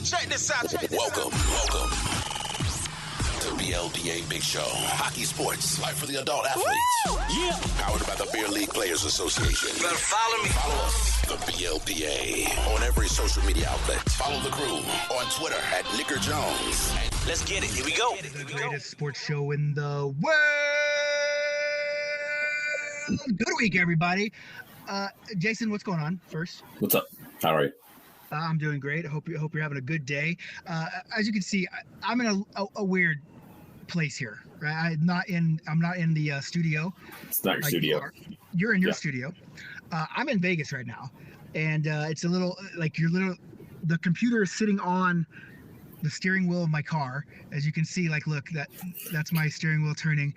Check this out. Welcome to BLPA Big Show. Hockey sports, life for the adult athletes. Yeah. Powered by the Beer League Players Association. You better follow me. Follow us, the BLPA, on every social media outlet. Follow the crew on Twitter at Nicker Jones. Let's get it. Here we go. The greatest sports show in the world. Good week, everybody. Jason, what's going on first? What's up? How are you? I'm doing great. I hope you're having a good day. As you can see, I'm in a weird place here. Right? I'm not in the studio. It's not your studio. You're in your studio. I'm in Vegas right now, and it's a little like the computer is sitting on the steering wheel of my car. As you can see, like, look, that's my steering wheel turning.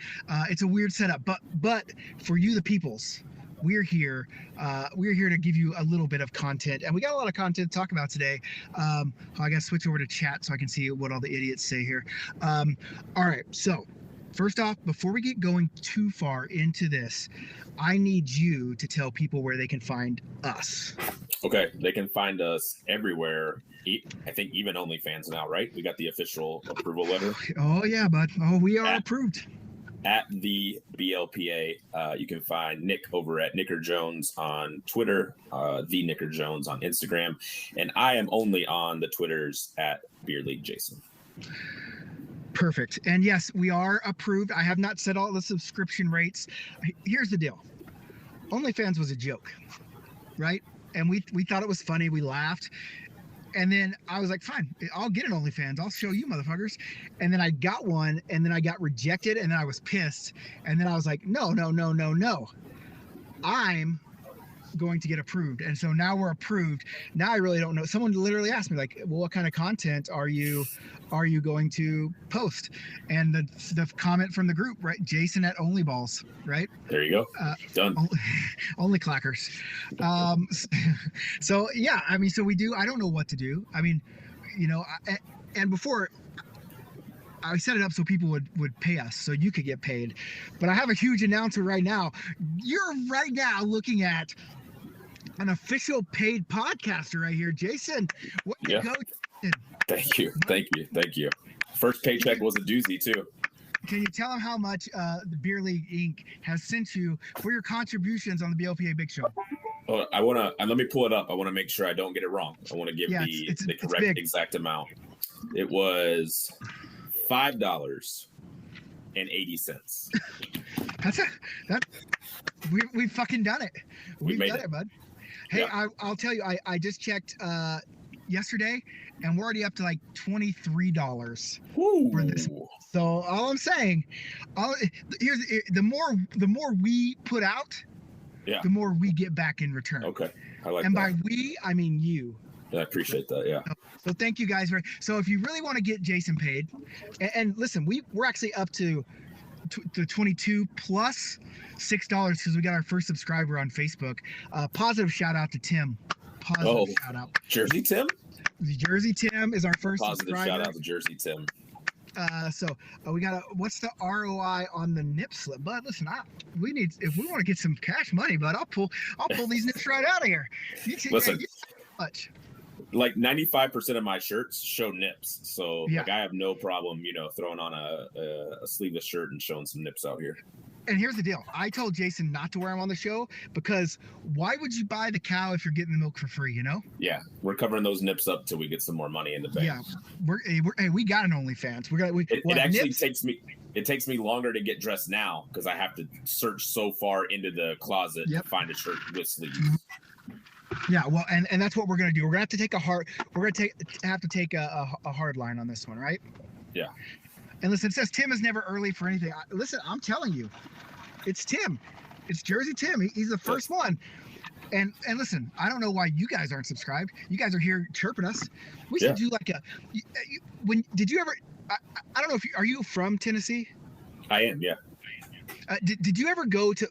It's a weird setup, but for you, the peoples, we're here to give you a little bit of content, and we got a lot of content to talk about today. I gotta switch over to chat so I can see what all the idiots say here. All right, so first off, before we get going too far into this, I need you to tell people where they can find us. Okay, they can find us everywhere. I think even OnlyFans now, right? We got the official approval letter. Oh yeah, bud. Oh, we are approved. At the BLPA, you can find Nick over at Nicker Jones on Twitter, the Nicker Jones on Instagram, and I am only on the Twitters at Beer League Jason. Perfect. And yes, we are approved. I have not set all the subscription rates. Here's the deal. OnlyFans was a joke, right? And we thought it was funny. We laughed. And then I was like, fine, I'll get an OnlyFans. I'll show you motherfuckers. And then I got one, and then I got rejected, and then I was pissed. And then I was like, no. I'm going to get approved. And so now we're approved. Now I really don't know. Someone literally asked me, like, well, what kind of content are you going to post? And the comment from the group, right? Jason at Onlyballs, right? There you go. Done. Only clackers. So yeah, I mean, so we do. I don't know what to do. I mean, and before I set it up so people would pay us, so you could get paid. But I have a huge announcement right now. You're right now looking at an official paid podcaster right here, Jason. What you go? Thank you. First paycheck was a doozy too. Can you tell them how much the Beer League Inc. has sent you for your contributions on the BLPA Big Show? Oh, let me pull it up. I want to make sure I don't get it wrong. I want to give the correct exact amount. It was $5.80. We fucking done it. We've done it, bud. Hey, yeah. I'll tell you, I just checked yesterday, and we're already up to like $23 for this. So all I'm saying, the more we put out, the more we get back in return. Okay, I like that. And by we, I mean you. Yeah, I appreciate that. Yeah. So thank you guys. So if you really want to get Jason paid, and listen, we're actually up to 22 plus $6 because we got our first subscriber on Facebook. Positive shout out to Tim. Positive shout out. Jersey Tim? Jersey Tim is our first Positive subscriber. Shout out to Jersey Tim. So we got what's the ROI on the nip slip? But listen, if we want to get some cash money, but I'll pull these nips right out of here. Listen, much. Like 95% of my shirts show nips, so like I have no problem, throwing on a sleeveless shirt and showing some nips out here. And here's the deal. I told Jason not to wear them on the show because why would you buy the cow if you're getting the milk for free, Yeah, we're covering those nips up till we get some more money in the bank. Yeah, we got an OnlyFans. It takes me longer to get dressed now because I have to search so far into the closet to find a shirt with sleeves. Yeah, well, and that's what we're gonna do. We're gonna have to take a hard line on this one, right? Yeah. And listen, it says Tim is never early for anything. Listen, I'm telling you, it's Tim. It's Jersey Tim. He's the first one. And listen, I don't know why you guys aren't subscribed. You guys are here chirping us. We should do like did you ever? I don't know if are you from Tennessee? I am. Yeah. Did you ever go to?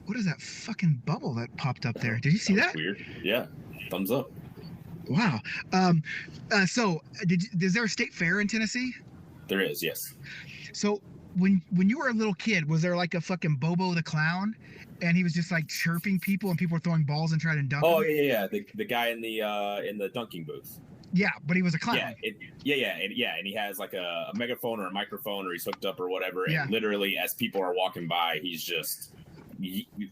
What is that fucking bubble that popped up there? Did you see that? Weird. Yeah. Thumbs up. Wow. So is there a state fair in Tennessee? There is, yes. So when you were a little kid, was there like a fucking Bobo the Clown, and he was just like chirping people, and people were throwing balls and trying to dunk? Oh him? yeah. The guy in the dunking booth. Yeah, but he was a clown. And he has like a megaphone or a microphone, or he's hooked up or whatever. Yeah. And literally, as people are walking by, he's just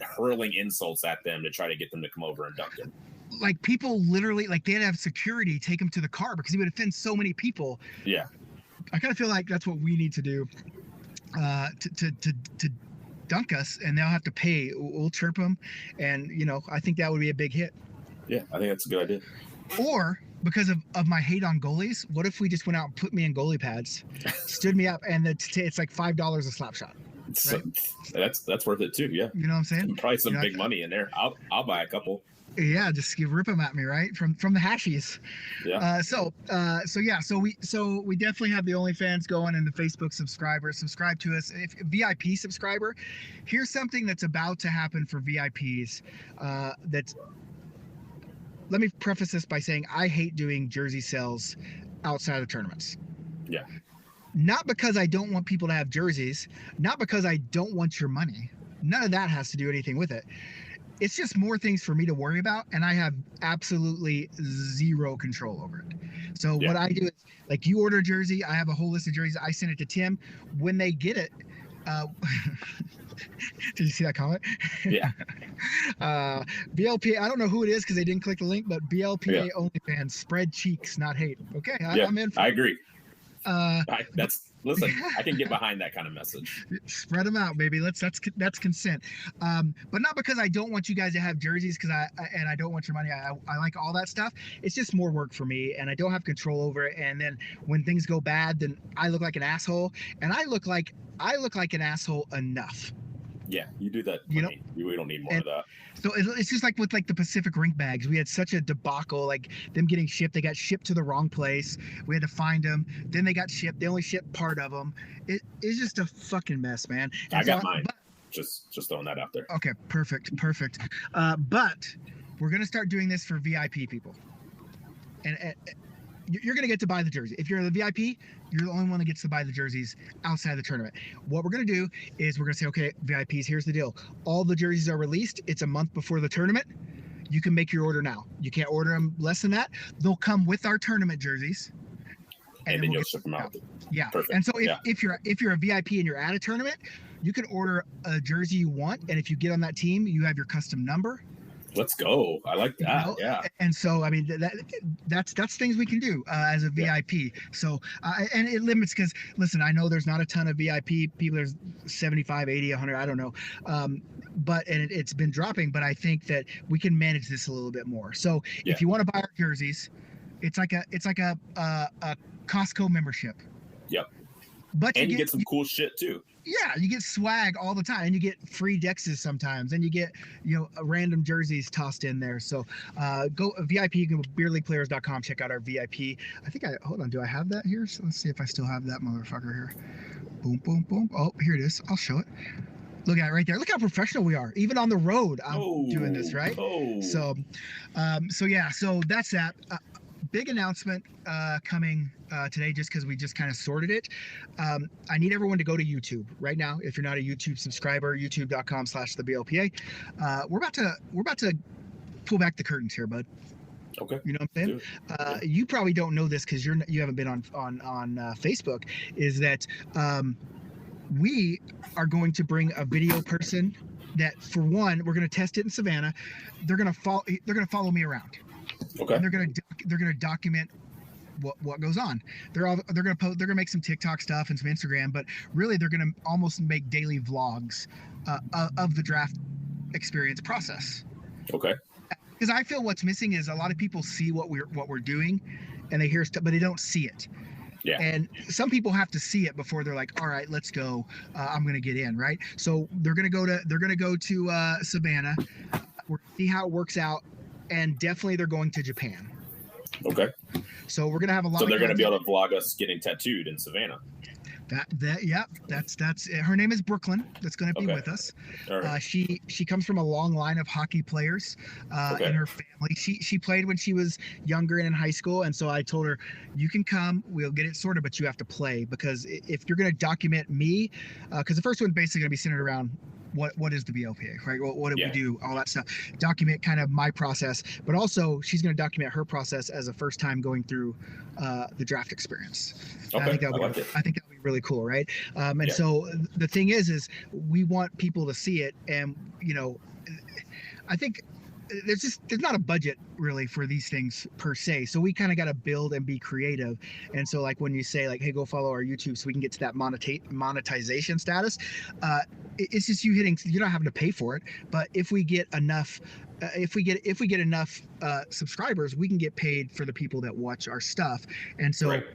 hurling insults at them to try to get them to come over and dunk him. Like people literally, like they'd have security take him to the car because he would offend so many people. Yeah. I kind of feel like that's what we need to do to dunk us, and they'll have to pay. We'll chirp them, and I think that would be a big hit. Yeah, I think that's a good idea. Or because of my hate on goalies, what if we just went out and put me in goalie pads, stood me up, and it's like $5 a slap shot? So, that's worth it too. Yeah. You know what I'm saying? Probably some big money in there. I'll buy a couple. Yeah, just rip them at me, right? From the hashies. Yeah. So we definitely have the OnlyFans going and the Facebook subscribers. Subscribe to us. If VIP subscriber, here's something that's about to happen for VIPs. Let me preface this by saying I hate doing jersey sales outside of tournaments. Yeah. Not because I don't want people to have jerseys, not because I don't want your money. None of that has to do anything with it. It's just more things for me to worry about, and I have absolutely zero control over it. So what I do is, like, you order a jersey, I have a whole list of jerseys, I send it to Tim. When they get it, did you see that comment? Yeah. BLPA, I don't know who it is because they didn't click the link, but BLPA OnlyFans, spread cheeks, not hate. Okay, I'm in for I it. agree. Listen, I can get behind that kind of message. Spread them out, baby. That's consent. But not because I don't want you guys to have jerseys, because I don't want your money. I like all that stuff. It's just more work for me, and I don't have control over it. And then when things go bad, then I look like an asshole, and I look like an asshole enough. Yeah, you do that. We don't need more of that. So it's just like with like the Pacific Rink bags. We had such a debacle, like them getting shipped. They got shipped to the wrong place. We had to find them. Then they got shipped. They only shipped part of them. It's just a fucking mess, man. And I got mine. Just throwing that out there. Okay, perfect. But we're gonna start doing this for VIP people, and you're gonna get to buy the jersey. If you're the VIP, you're the only one that gets to buy the jerseys outside the tournament. What we're going to do is we're going to say, okay, VIPs, here's the deal. All the jerseys are released. It's a month before the tournament. You can make your order now. You can't order them less than that. They'll come with our tournament jerseys. And then you'll ship them out. Yeah. Perfect. And so if you're a VIP and you're at a tournament, you can order a jersey you want. And if you get on that team, you have your custom number. Let's go. I like that. Yeah. And so, I mean, that's things we can do as a VIP. So, and it limits because, listen, I know there's not a ton of VIP people. There's 75, 80, 100, I don't know. But it's been dropping. But I think that we can manage this a little bit more. So if you want to buy our jerseys, it's like a Costco membership. Yep. But you get some cool shit too. Yeah, you get swag all the time, and you get free dexes sometimes, and you get random jerseys tossed in there. So go VIP. You can go to beerleagueplayers.com. Check out our VIP. I think hold on. Do I have that here? So let's see if I still have that motherfucker here. Boom, boom, boom. Oh, here it is. I'll show it. Look at it right there. Look how professional we are. Even on the road, I'm doing this, right? So yeah. So that's that. Big announcement coming today, just because we just kind of sorted it. I need everyone to go to YouTube right now. If you're not a YouTube subscriber, youtube.com/theblpa. We're about to pull back the curtains here, bud. Okay. You know what I'm saying? You probably don't know this because you haven't been on Facebook. Is that we are going to bring a video person that, for one, we're going to test it in Savannah. They're going to follow me around. Okay. And they're gonna document what goes on. They're gonna make some TikTok stuff and some Instagram, but really they're gonna almost make daily vlogs of the draft experience process. Okay. Because I feel what's missing is a lot of people see what we're doing, and they hear stuff, but they don't see it. Yeah. And some people have to see it before they're like, all right, let's go. I'm gonna get in, right? So they're gonna go to Savannah. We're gonna see how it works out. And definitely they're going to Japan. Okay. So we're gonna have a lot. So they're gonna be able to vlog us getting tattooed in Savannah. That's her name is Brooklyn. That's gonna be with us. All right. She comes from a long line of hockey players in her family. She played when she was younger and in high school, and so I told her, you can come, we'll get it sorted, but you have to play, because if you're gonna document me, because the first one's basically gonna be centered around what is the BLPA, right? What do Yeah. we do? All that stuff. Document kind of my process, but also she's going to document her process as a first time going through the draft experience. And Okay, I think that'll be really cool, right? And Yeah. so the thing is we want people to see it, and I think there's not a budget really for these things per se, so we kind of got to build and be creative. And so like when you say like, hey, go follow our YouTube so we can get to that monetization status, it's just you're not having to pay for it, but if we get enough subscribers, we can get paid for the people that watch our stuff. And so Right.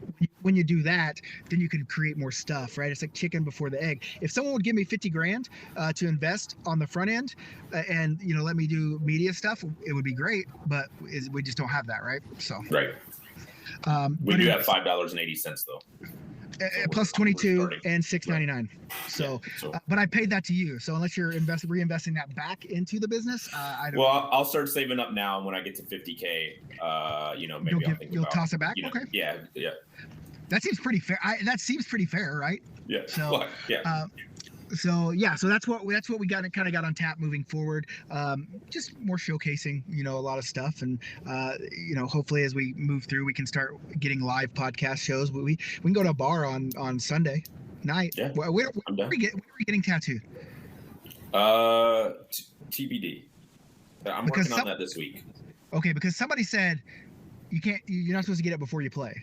when you do that, then you can create more stuff, right? It's like chicken before the egg. If someone would give me 50 grand to invest on the front end and let me do media stuff, it would be great, but we just don't have that, right? So Right. We but do it- have $5.80 though. plus 22 and $6.99. So, Yeah, so- but I paid that to you. So unless you're reinvesting that back into the business, I don't. Well, I'll start saving up now, and when I get to 50K, maybe I'll think you'll about, toss it back. Okay, Yeah. that seems pretty fair. That seems pretty fair, right? Yeah. So, Well, yeah. So that's what we got on tap moving forward. Just more showcasing, a lot of stuff, and hopefully as we move through, we can start getting live podcast shows. We can go to a bar on Sunday night. Yeah, Where I'm are we getting tattooed? TBD. I'm Because working on that this week. Okay, because somebody said you're not supposed to get it before you play.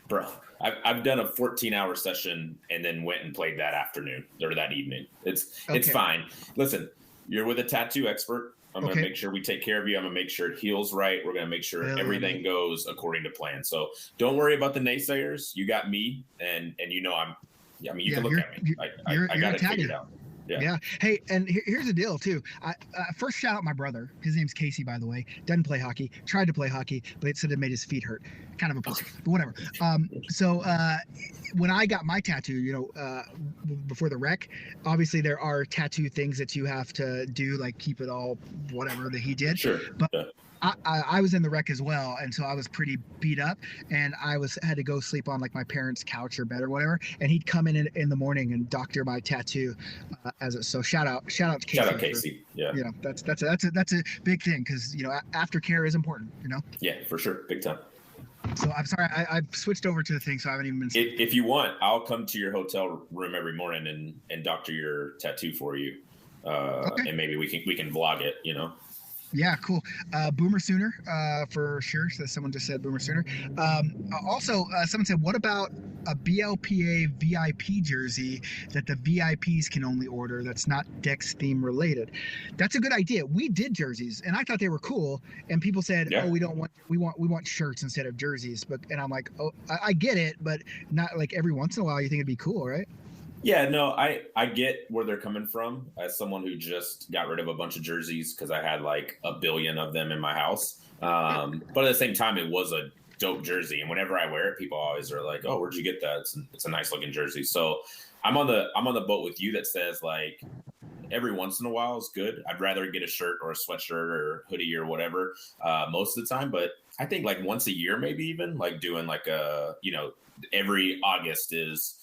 Bro, I've done a 14-hour session and then went and played that afternoon or that evening. It's Okay. fine. Listen, you're with a tattoo expert. I'm going to Okay. make sure we take care of you. I'm going to make sure it heals right. We're going to make sure Yeah. everything goes according to plan. So don't worry about the naysayers. You got me, and you can look at me. I got it figured out. Yeah. Hey, and here's the deal too. I first shout out my brother. His name's Casey, by the way. Doesn't play hockey. Tried to play hockey, but it said it made his feet hurt. Kind of a pussy, but whatever. So when I got my tattoo, before the wreck, obviously there are tattoo things that you have to do, like keep it all whatever that he did. Sure. But Yeah. I was in the wreck as well, and so I was pretty beat up, and had to go sleep on like my parents' couch or bed or whatever. And he'd come in the morning and doctor my tattoo. So shout out to Casey. Shout out Casey. Yeah. That's a big thing because aftercare is important. Yeah, for sure. Big time. So I'm sorry I've switched over to the thing, so I haven't even been. If you want, I'll come to your hotel room every morning and doctor your tattoo for you. Okay. And maybe we can vlog it, Yeah, cool. Boomer Sooner, for sure. So someone just said Boomer Sooner. Also, someone said, what about a BLPA VIP jersey that the VIPs can only order that's not Dex theme related? That's a good idea. We did jerseys, and I thought they were cool. And people said, Yeah. "Oh, we want shirts instead of jerseys." And I'm like, "Oh, I get it, but not like every once in a while. You think it'd be cool, right?" Yeah, no, I get where they're coming from as someone who just got rid of a bunch of jerseys because I had like a billion of them in my house. But at the same time, it was a dope jersey, and whenever I wear it, people always are like, "Oh, where'd you get that?" It's a nice looking jersey. So I'm on the boat with you that says like every once in a while is good. I'd rather get a shirt or a sweatshirt or hoodie or whatever most of the time, but I think like once a year, maybe even like doing like every August is.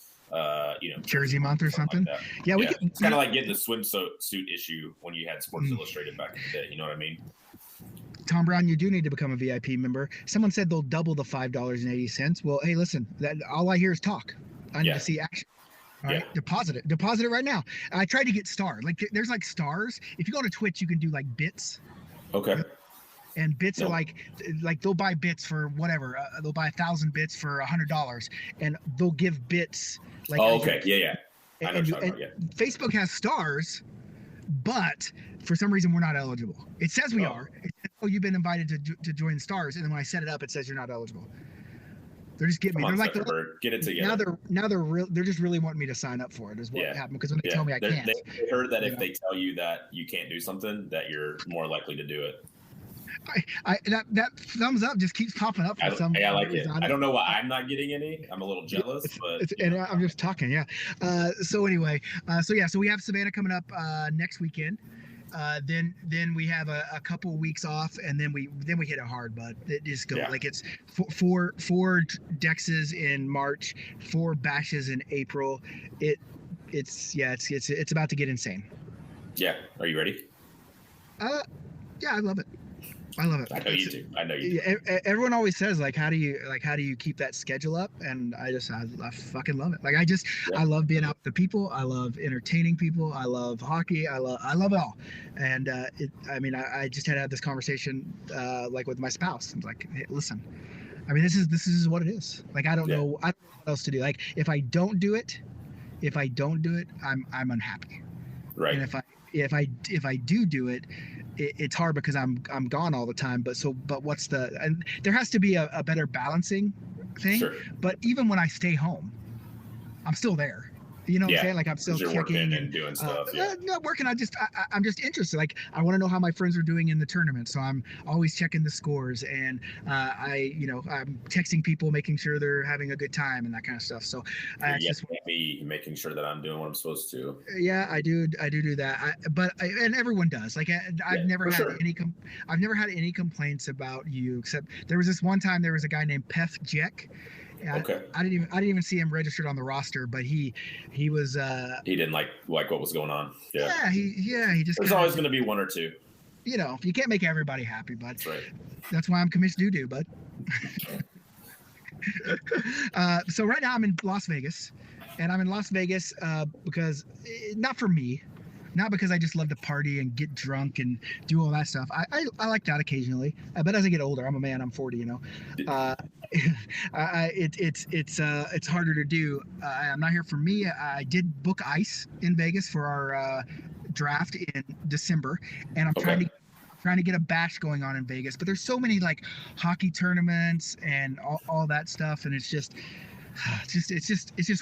Jersey month or something. Like that. Yeah, It's kind of like getting the swimsuit issue when you had Sports Illustrated back in the day. You know what I mean? Tom Brown, you do need to become a VIP member. Someone said they'll double the $5.80. Well, hey, listen, all I hear is talk. I need to see action. All right, deposit it right now. I tried to get stars. Like there's like stars. If you go to Twitch, you can do like bits. Okay. And bits are like they'll buy bits for whatever. They'll buy 1,000 bits for $100, and they'll give bits. Like, okay. Yeah. I know and what you're talking about, Facebook has stars, but for some reason we're not eligible. It says we are. It says, oh, you've been invited to join stars, and then when I set it up, it says you're not eligible. They're just getting me. They're like, get it together. Now they're just really wanting me to sign up for it. Is what happened because when they tell me I can't. They heard that if they tell you that you can't do something, that you're more likely to do it. That thumbs up just keeps popping up. I like it. I don't know why I'm not getting any. I'm a little jealous, but I'm just talking. Yeah. So anyway, so we have Savannah coming up next weekend. Then we have a couple weeks off, and then we hit it hard, bud. It just goes like it's four Dexes in March, 4 bashes in April. it's about to get insane. Yeah. Are you ready? Yeah, I love it. I love it. I know you do. I know you do. Everyone always says like, how do you keep that schedule up? And I fucking love it. Like I love being out with the people. I love entertaining people. I love hockey. I love it all. And I just had to have this conversation like with my spouse. I'm like, hey, listen, I mean, this is what it is. Like I don't know what else to do. Like if I don't do it, I'm unhappy. Right. And if I do it, it's hard because I'm gone all the time. But and there has to be a better balancing thing. Sure. But even when I stay home, I'm still there. You know what I'm saying? Like I'm still checking and doing stuff. Not working. I'm just interested. Like I want to know how my friends are doing in the tournament. So I'm always checking the scores, and I'm texting people, making sure they're having a good time and that kind of stuff. So just me making sure that I'm doing what I'm supposed to. Yeah, I do that. And everyone does. Like I've never had any complaints about you, except there was this one time there was a guy named Peth Jack. Okay. I didn't even see him registered on the roster, but he was. He didn't like what was going on. Yeah. He just. There's always going to be one or two. You can't make everybody happy, bud. That's right. That's why I'm commissioned doo, bud. So right now I'm in Las Vegas, and I'm in Las Vegas because not for me. Not because I just love to party and get drunk and do all that stuff. I like that occasionally. But as I get older, I'm a man. I'm 40. It's harder to do. I'm not here for me. I did book ice in Vegas for our draft in December, and I'm trying to get a bash going on in Vegas. But there's so many like hockey tournaments and all that stuff, and it's just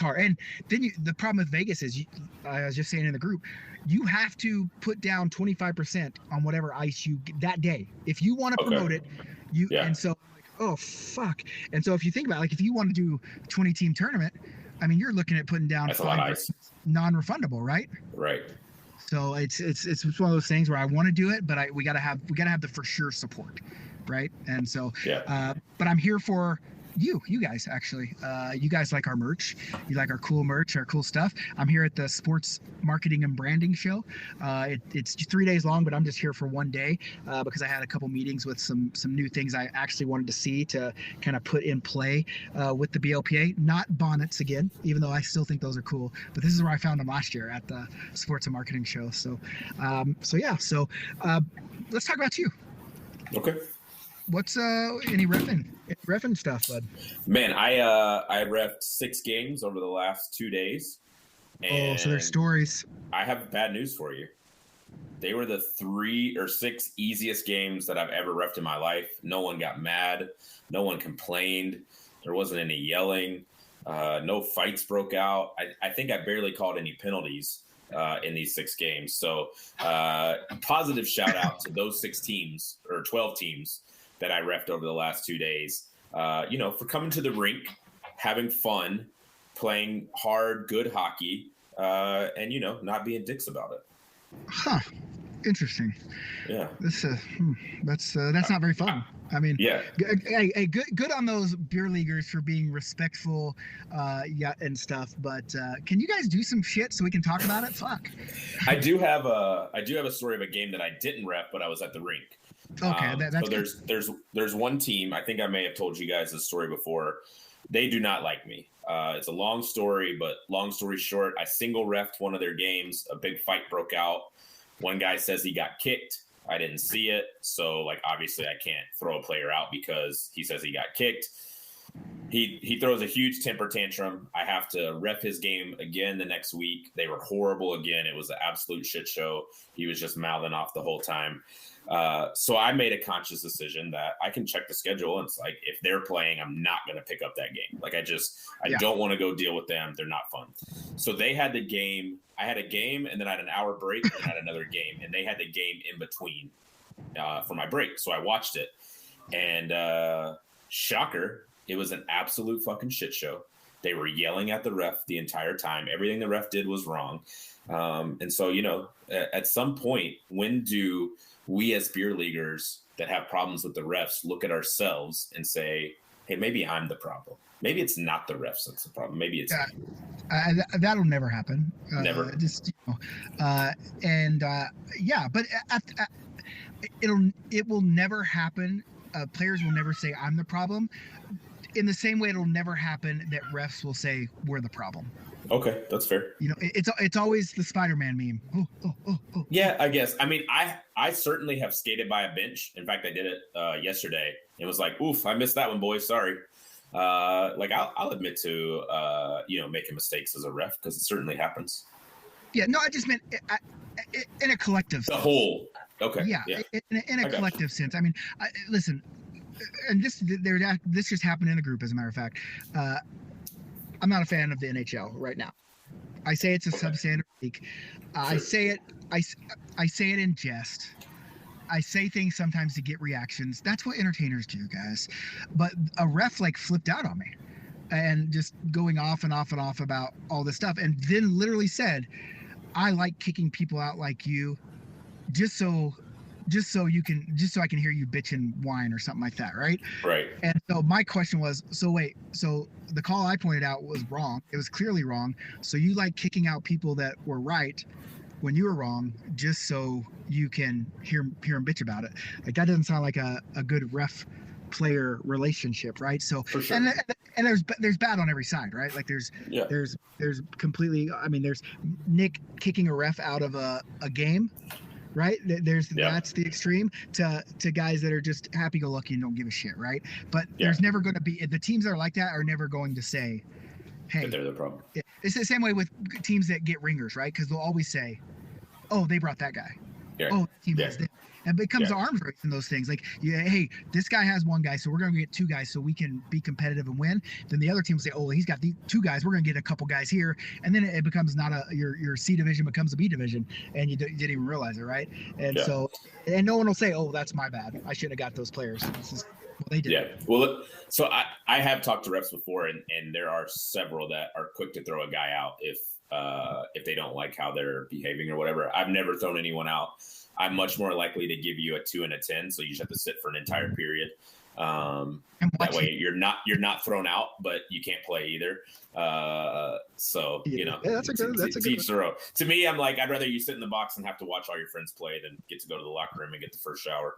hard. And then the problem with Vegas is, I was just saying in the group, you have to put down 25% on whatever ice you get that day if you want to promote it. And so, oh fuck. And so if you think about it, like if you want to do a 20-team tournament, I mean, you're looking at putting down 5 non-refundable, right? Right. So it's one of those things where I want to do it, but we gotta have the for sure support, right? And so, but I'm here for you guys, actually. You guys like our merch. You like our cool merch, our cool stuff. I'm here at the Sports Marketing and Branding Show. It's 3 days long, but I'm just here for one day because I had a couple meetings with some new things I actually wanted to see to kind of put in play with the BLPA. Not bonnets again, even though I still think those are cool. But this is where I found them last year at the Sports and Marketing Show. So let's talk about you. Okay. What's any reffing stuff, bud? Man, I reffed 6 games over the last 2 days. And so there's stories. I have bad news for you. They were the 3 or 6 easiest games that I've ever reffed in my life. No one got mad. No one complained. There wasn't any yelling. No fights broke out. I think I barely called any penalties in these 6 games. So positive shout out to those 6 teams or 12 teams that I reffed over the last 2 days, for coming to the rink, having fun, playing hard, good hockey, and, not being dicks about it. Huh. Interesting. Yeah. That's not very fun. I mean, yeah. Hey, good on those beer leaguers for being respectful, and stuff. But can you guys do some shit so we can talk about it? Fuck. I do have a story of a game that I didn't ref, but I was at the rink. Okay, that's so there's one team. I think I may have told you guys this story before. They do not like me. It's a long story, but long story short, I single reffed one of their games. A big fight broke out. One guy says he got kicked. I didn't see it, so obviously I can't throw a player out because he says he got kicked. He throws a huge temper tantrum. I have to ref his game again the next week. They were horrible again. It was an absolute shit show. He was just mouthing off the whole time. So I made a conscious decision that I can check the schedule. And it's like, if they're playing, I'm not going to pick up that game. I don't want to go deal with them. They're not fun. So they had the game. I had a game and then I had an hour break and I had another game. And they had the game in between for my break. So I watched it. And shocker, it was an absolute fucking shit show. They were yelling at the ref the entire time. Everything the ref did was wrong. And so, at some point, when do we as beer leaguers that have problems with the refs look at ourselves and say, hey, maybe I'm the problem. Maybe it's not the refs that's the problem. Maybe it's me. That'll never happen. Never. Just yeah, but it will never happen. Players will never say I'm the problem. In the same way, it'll never happen that refs will say we're the problem. Okay, that's fair. It's always the Spider-Man meme. Oh. Yeah, I guess. I mean, I certainly have skated by a bench. In fact, I did it yesterday. It was like, oof, I missed that one, boys. Sorry. I'll admit to making mistakes as a ref because it certainly happens. Yeah, no, I just meant in a collective sense. The whole. Okay. Yeah. In a collective sense. I mean, listen, and this just happened in the group, as a matter of fact. I'm not a fan of the NHL right now. I say it's a substandard league. I say it in jest. I say things sometimes to get reactions. That's what entertainers do, guys. But a ref flipped out on me and just going off and off and off about all this stuff, and then literally said, I like kicking people out like you just so I can hear you bitch and whine or something like that, right? Right. And so my question was, so the call I pointed out was wrong. It was clearly wrong. So you like kicking out people that were right when you were wrong, just so you can hear them bitch about it. Like, that doesn't sound like a good ref player relationship, right? So For sure. and there's bad on every side, right? Like there's completely. I mean, there's Nick kicking a ref out of a game. Right? That's the extreme to guys that are just happy-go-lucky and don't give a shit, right? But there's never going to be the teams that are like that are never going to say, "Hey, But they're the problem." It's the same way with teams that get ringers, right? Because they'll always say, "Oh, they brought that guy." Yeah. Oh, the team has this. And it becomes Yeah. arms race in those things. Like, hey, this guy has one guy, so we're going to get two guys so we can be competitive and win. Then the other team will say, oh, he's got these two guys. We're going to get a couple guys here. And then it becomes not your C division becomes a B division, and you didn't even realize it, right? And so no one will say, oh, that's my bad. I should have got those players. They did. Yeah. Well, so I have talked to refs before, and there are several that are quick to throw a guy out if they don't like how they're behaving or whatever. I've never thrown anyone out. I'm much more likely to give you a 2 and a 10, so you just have to sit for an entire period. That way you're not thrown out, but you can't play either. That's a good each their own. To me, I'm like, I'd rather you sit in the box and have to watch all your friends play than get to go to the locker room and get the first shower.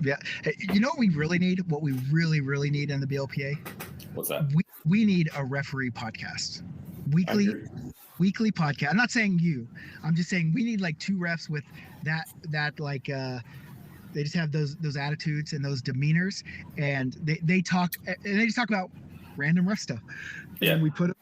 Yeah. Hey, you know what we really need? What we really, really need in the BLPA? What's that? We need a referee podcast. Weekly podcast. I'm not saying you. I'm just saying we need like 2 refs with that they just have those attitudes and those demeanors, and they talk and they just talk about random ref stuff. Yeah. And we put.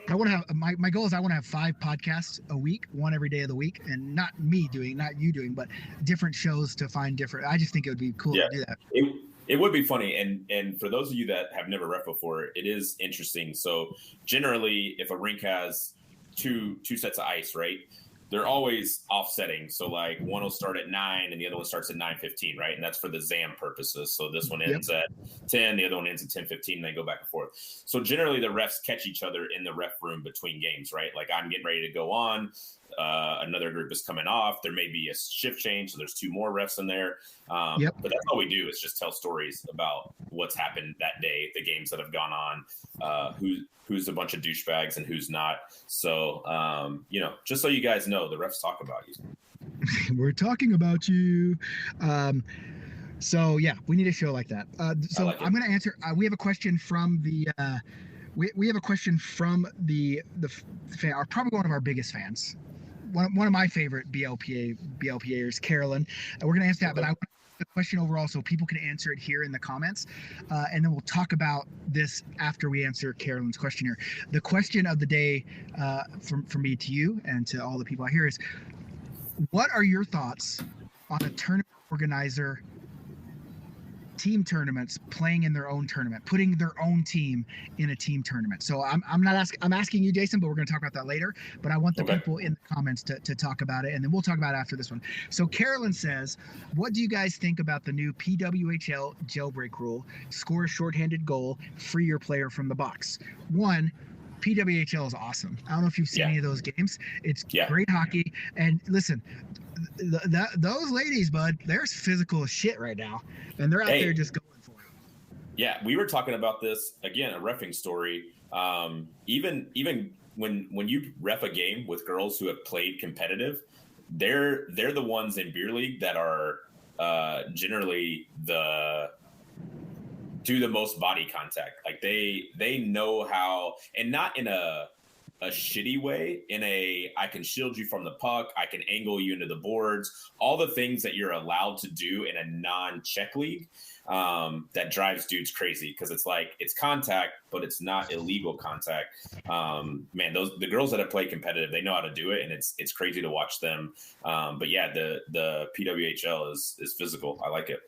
I want to have my goal is I want to have 5 podcasts a week, one every day of the week, and not you doing, but different shows to find different. I just think it would be cool to do that. It would be funny, and for those of you that have never ref before, it is interesting. So generally, if a rink has two sets of ice, right, they're always offsetting. So like one will start at 9 and the other one starts at 9:15, right? And that's for the ZAM purposes. So this one ends at 10, the other one ends at 10:15, and they go back and forth. So generally the refs catch each other in the ref room between games, right? Like I'm getting ready to go on. Another group is coming off. There may be a shift change, so there's 2 more refs in there. But that's all we do is just tell stories about what's happened that day, the games that have gone on, who's a bunch of douchebags and who's not. So, just so you guys know, the refs talk about you. We're talking about you. So yeah, we need a show like that. I'm going to answer. We have a question from the. We have a question from the fan, probably one of our biggest fans. One of my favorite BLPAers, Carolyn. We're going to answer that, but I want the question overall so people can answer it here in the comments, and then we'll talk about this after we answer Carolyn's question here. The question of the day from me to you and to all the people out here is, what are your thoughts on a tournament organizer team tournaments playing in their own tournament, putting their own team in a team tournament? So I'm asking you, Jason, but we're going to talk about that later. But I want the people in the comments to talk about it, and then we'll talk about it after this one. So Carolyn says, what do you guys think about the new PWHL jailbreak rule? Score a shorthanded goal, free your player from the box. One, PWHL is awesome. I don't know if you've seen any of those games. It's great hockey. And listen, those ladies, bud, they're physical as shit right now, and they're out there just going for it. Yeah, we were talking about this again, a reffing story. Even when you ref a game with girls who have played competitive, they're the ones in beer league that are generally do the most body contact. Like they know how, and not in a shitty way, in a I can shield you from the puck, I can angle you into the boards, all the things that you're allowed to do in a non-check league. That drives dudes crazy because it's like it's contact, but it's not illegal contact. Man, the girls that have played competitive, they know how to do it, and it's crazy to watch them. But yeah, the PWHL is physical. I like it.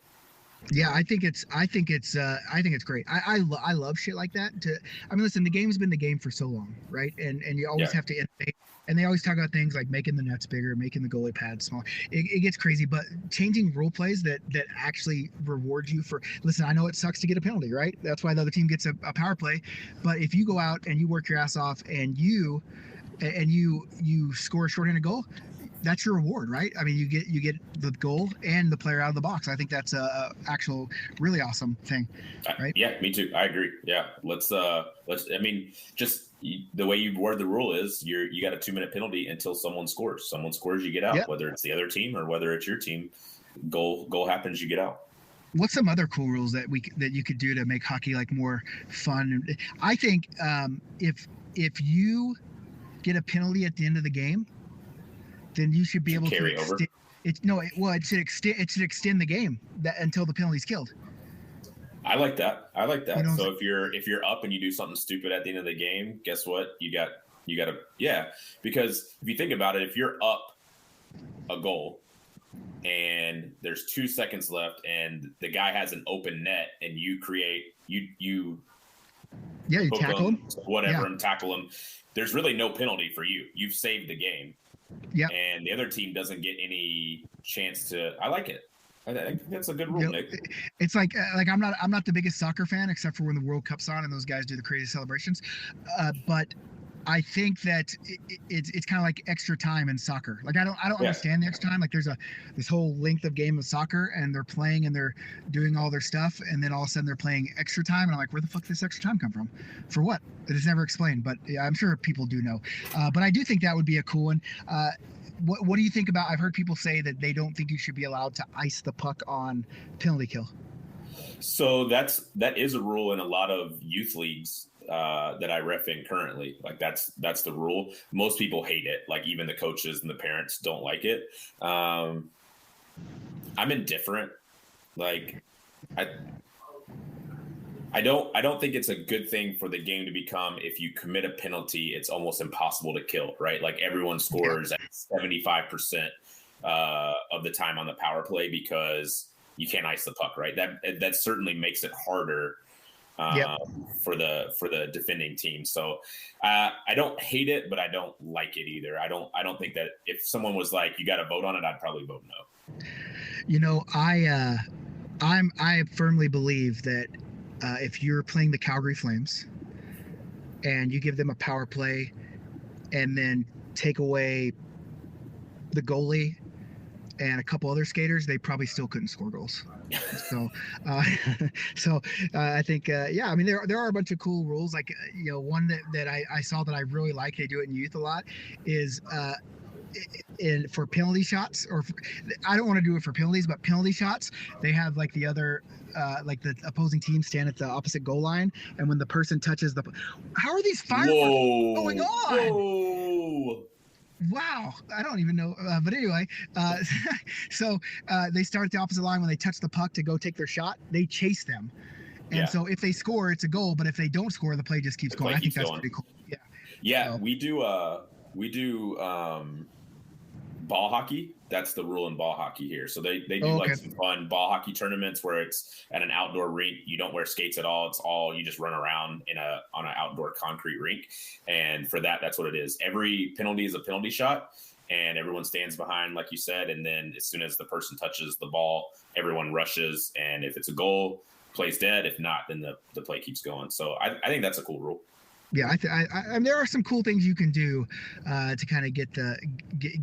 Yeah, I think it's great. I love shit like that. I mean, listen, the game's been the game for so long, right? And you always have to innovate. And they always talk about things like making the nets bigger, making the goalie pads small. It gets crazy, but changing rule plays that actually reward you for. Listen, I know it sucks to get a penalty, right? That's why the other team gets a power play. But if you go out and you work your ass off and you score a shorthanded goal, that's your reward, right? I mean, you get the goal and the player out of the box. I think that's a actual really awesome thing, right? Yeah, me too. I agree. Yeah, let's. I mean, just the way you word the rule is you got a 2-minute penalty until someone scores. Someone scores, you get out. Yep. Whether it's the other team or whether it's your team, goal happens, you get out. What's some other cool rules that you could do to make hockey like more fun? I think if you get a penalty at the end of the game, then you should be able to extend it. No, it should extend the game until the penalty's killed. I like that. You know, so if you're up and you do something stupid at the end of the game, guess what? You got to because if you think about it, if you're up a goal and there's 2 seconds left and the guy has an open net and you tackle him, and tackle him, there's really no penalty for you. You've saved the game. Yeah, and the other team doesn't get any chance to. I like it. I think that's a good rule, Nick. It's like I'm not the biggest soccer fan except for when the World Cup's on and those guys do the crazy celebrations, but I think that it's kind of like extra time in soccer. Like I don't understand the extra time. Like there's this whole length of game of soccer and they're playing and they're doing all their stuff and then all of a sudden they're playing extra time and I'm like, where the fuck did this extra time come from? For what? It is never explained. But yeah, I'm sure people do know. But I do think that would be a cool one. What do you think about? I've heard people say that they don't think you should be allowed to ice the puck on penalty kill. So that is a rule in a lot of youth leagues. That I ref in currently. Like that's the rule. Most people hate it. Like even the coaches and the parents don't like it. I'm indifferent. Like I don't think it's a good thing for the game to become, if you commit a penalty, it's almost impossible to kill, right? Like everyone scores at 75% of the time on the power play because you can't ice the puck, right? That certainly makes it harder for the defending team. So I don't hate it, but I don't like it either. I don't think that if someone was like, you got to vote on it, I'd probably vote no. You know, I firmly believe that if you're playing the Calgary Flames and you give them a power play and then take away the goalie and a couple other skaters, they probably still couldn't score goals. So I think, I mean, there are a bunch of cool rules. Like, one that I saw that I really like, they do it in youth a lot, is for penalty shots, I don't want to do it for penalties, but penalty shots, they have like the other, like the opposing team stand at the opposite goal line. And when the person touches how are these fireworks going on? Whoa. Wow, I don't even know. But anyway, so they start at the opposite line. When they touch the puck to go take their shot, they chase them. And so if they score, it's a goal. But if they don't score, the play just keeps going. I think that's pretty cool. Yeah. Yeah, so. We do ball hockey. That's the rule in ball hockey here. So they do like some fun ball hockey tournaments where it's at an outdoor rink. You don't wear skates at all. It's all, you just run around on an outdoor concrete rink. And for that's what it is. Every penalty is a penalty shot and everyone stands behind, like you said. And then as soon as the person touches the ball, everyone rushes. And if it's a goal, play's dead. If not, then the play keeps going. So I think that's a cool rule. Yeah, I mean, there are some cool things you can do to kind of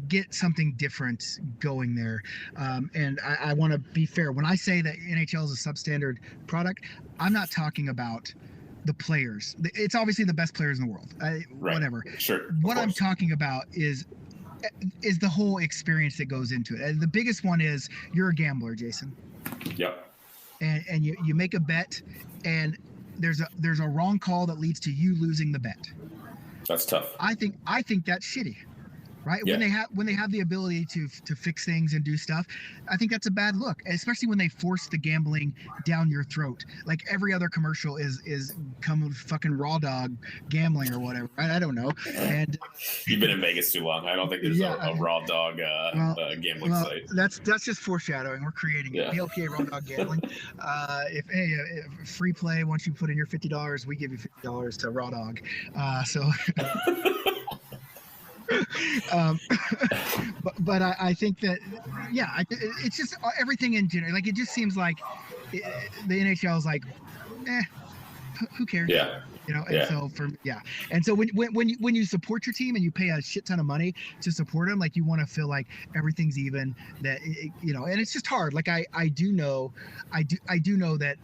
get something different going there. And I want to be fair. When I say that NHL is a substandard product, I'm not talking about the players. It's obviously the best players in the world. Right. Whatever. Sure. What I'm talking about is the whole experience that goes into it. And the biggest one is you're a gambler, Jason. Yep. And you make a bet, and there's a wrong call that leads to you losing the bet. That's tough. I think that's shitty, right? Yeah. When they have the ability to fix things and do stuff, I think that's a bad look, especially when they force the gambling down your throat. Like every other commercial is come with fucking Raw Dog gambling or whatever. Right? I don't know. And You've been in Vegas too long. I don't think there's a Raw Dog gambling site. That's just foreshadowing. We're creating it. PLPA Raw Dog gambling. If free play, once you put in your $50, we give you $50 to Raw Dog. But I think that it's just everything in general. Like it just seems like the NHL is like, who cares? Yeah. You know, and so when you support your team and you pay a shit ton of money to support them, like you want to feel like everything's even, that and it's just hard. Like I do know that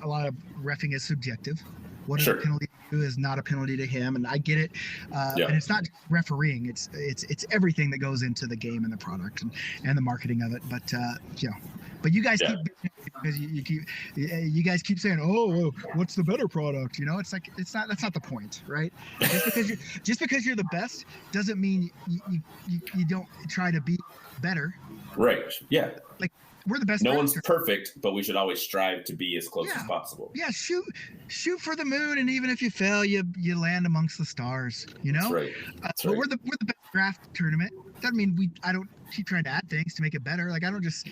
a lot of reffing is subjective. What is a penalty to you is not a penalty to him, and I get it. And it's not just refereeing; it's everything that goes into the game and the product and the marketing of it. But but you guys keep, because you guys keep saying, oh, what's the better product? It's like that's not the point, right? Just because you're the best doesn't mean you don't try to be better. Right. Yeah. Like. We're the best. No one's perfect, but we should always strive to be as close as possible. Yeah, shoot for the moon, and even if you fail, you land amongst the stars. That's right. But we're the best draft tournament. Doesn't mean I don't keep trying to add things to make it better. Like I don't just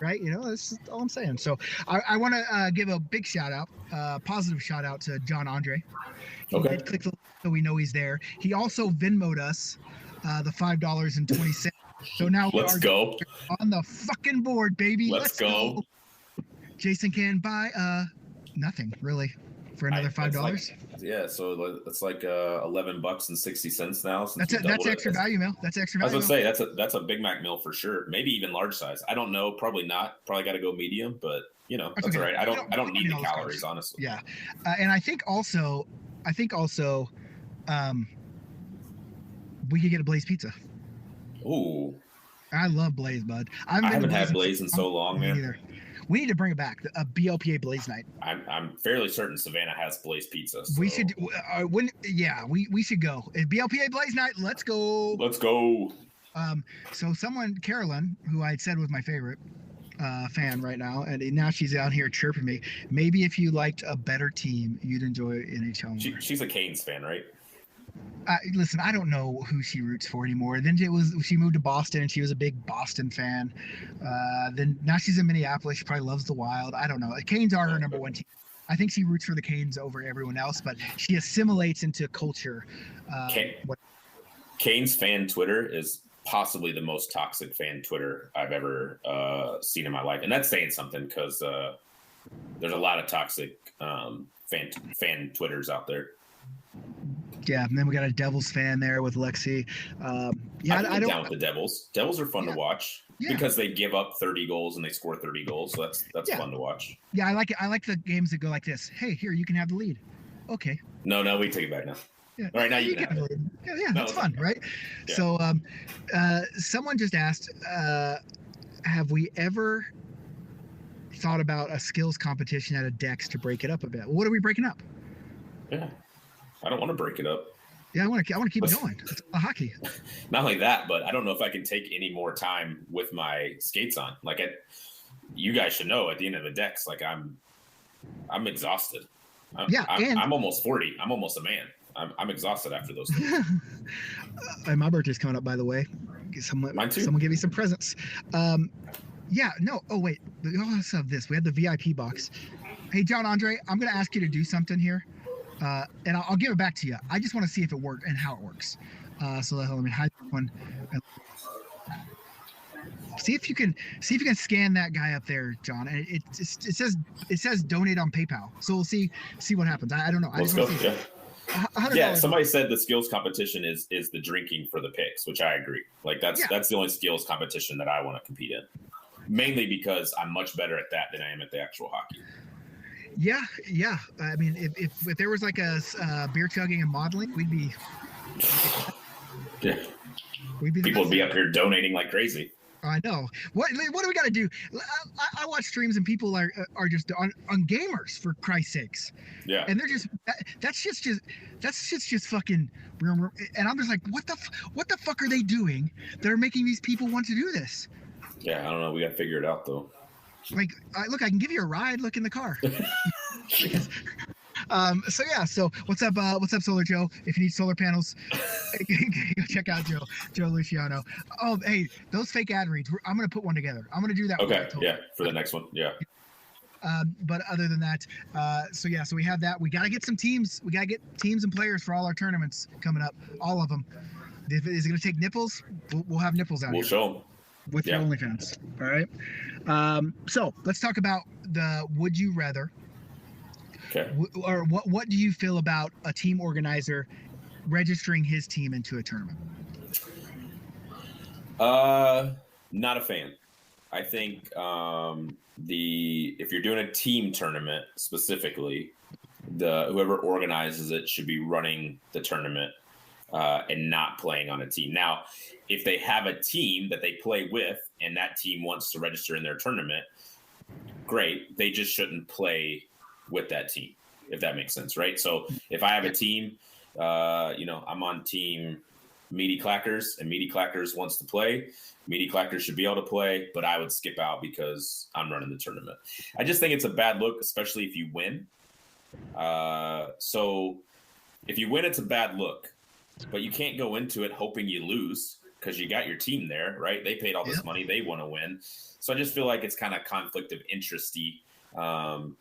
right. That's all I'm saying. So I want to give a big shout out, positive shout out to John Andre. Okay. Click the link so we know he's there. He also Venmo'd us the $5.20. So now let's go on the fucking board, baby. Let's go. Jason can buy nothing really for another $5. Yeah, so it's like $11.60 now. That's extra value meal. That's extra value. I was gonna say that's a Big Mac meal for sure. Maybe even large size. I don't know. Probably not. Probably got to go medium. But that's okay. All right. I don't need the calories, honestly. Yeah, and I think also, we could get a Blaze pizza. Ooh, I love Blaze, bud. I haven't had Blaze in so long, man. Either. We need to bring it back, a BLPA Blaze night. I'm fairly certain Savannah has Blaze pizza. So. We should, we should go. BLPA Blaze night. Let's go. Let's go. So Carolyn, who I had said was my favorite fan right now, and now she's out here chirping me. Maybe if you liked a better team, you'd enjoy NHL. She's a Canes fan, right? Listen, I don't know who she roots for anymore. Then she moved to Boston and she was a big Boston fan. Then now she's in Minneapolis. She probably loves the Wild. I don't know. The Canes are her number one team. I think she roots for the Canes over everyone else, but she assimilates into culture. Canes fan Twitter is possibly the most toxic fan Twitter I've ever seen in my life, and that's saying something because there's a lot of toxic fan Twitters out there. Yeah, and then we got a Devils fan there with Lexi. I don't down with the Devils. Devils are fun to watch because they give up 30 goals and they score 30 goals. So that's fun to watch. Yeah, I like it. I like the games that go like this. Hey, here, you can have the lead. Okay. No, we take it back now. Yeah. All right, now you can have it. Yeah, that's fun, right? Yeah. So someone just asked, have we ever thought about a skills competition at a Dex to break it up a bit? What are we breaking up? Yeah. I don't want to break it up. Yeah, I want to keep it going. It's a hockey. Not like that, but I don't know if I can take any more time with my skates on. Like you guys should know at the end of the Dex, like I'm exhausted. I'm almost 40. I'm almost a man. I'm exhausted after those things. And my birthday's coming up, by the way. Mine too. Someone give me some presents. Yeah, no. Oh, wait. We also have this. We have the VIP box. Hey, John Andre, I'm going to ask you to do something here. And I'll give it back to you. I just want to see if it worked and how it works. So let me hide one. See if you can scan that guy up there, John. And it says donate on PayPal. So we'll see what happens. I don't know. Let's go. Yeah. $100. Yeah, somebody said the skills competition is the drinking for the picks, which I agree. Like that's the only skills competition that I want to compete in. Mainly because I'm much better at that than I am at the actual hockey. Yeah. I mean, if there was like a beer chugging and modeling, we'd be. Yeah. People would be up here donating like crazy. I know. What do we got to do? I watch streams and people are just on gamers, for Christ's sakes. Yeah. And they're just that's just fucking. And I'm just like, what the fuck are they doing that are making these people want to do this? Yeah, I don't know. We got to figure it out though. Like, look, I can give you a ride. Look in the car. So what's up, Solar Joe? If you need solar panels, go check out Joe Luciano. Oh, hey, those fake ad reads, I'm gonna put one together. I'm gonna do that. Okay, yeah, for the next one, yeah. But other than that, so we have that. We gotta get some teams. We gotta get teams and players for all our tournaments coming up, all of them. Is it gonna take nipples? We'll have nipples out. We'll here. show them With your OnlyFans. All right. So let's talk about the would you rather. Okay. Or what do you feel about a team organizer registering his team into a tournament? Not a fan. I think if you're doing a team tournament specifically, whoever organizes it should be running the tournament and not playing on a team. Now, if they have a team that they play with and that team wants to register in their tournament, great. They just shouldn't play with that team, if that makes sense, right? So if I have a team, I'm on team Meaty Clackers and Meaty Clackers wants to play, Meaty Clackers should be able to play, but I would skip out because I'm running the tournament. I just think it's a bad look, especially if you win. So if you win, it's a bad look, but you can't go into it hoping you lose because you got your team there, right? They paid all this money. They want to win. So I just feel like it's kind of conflict of interest-y.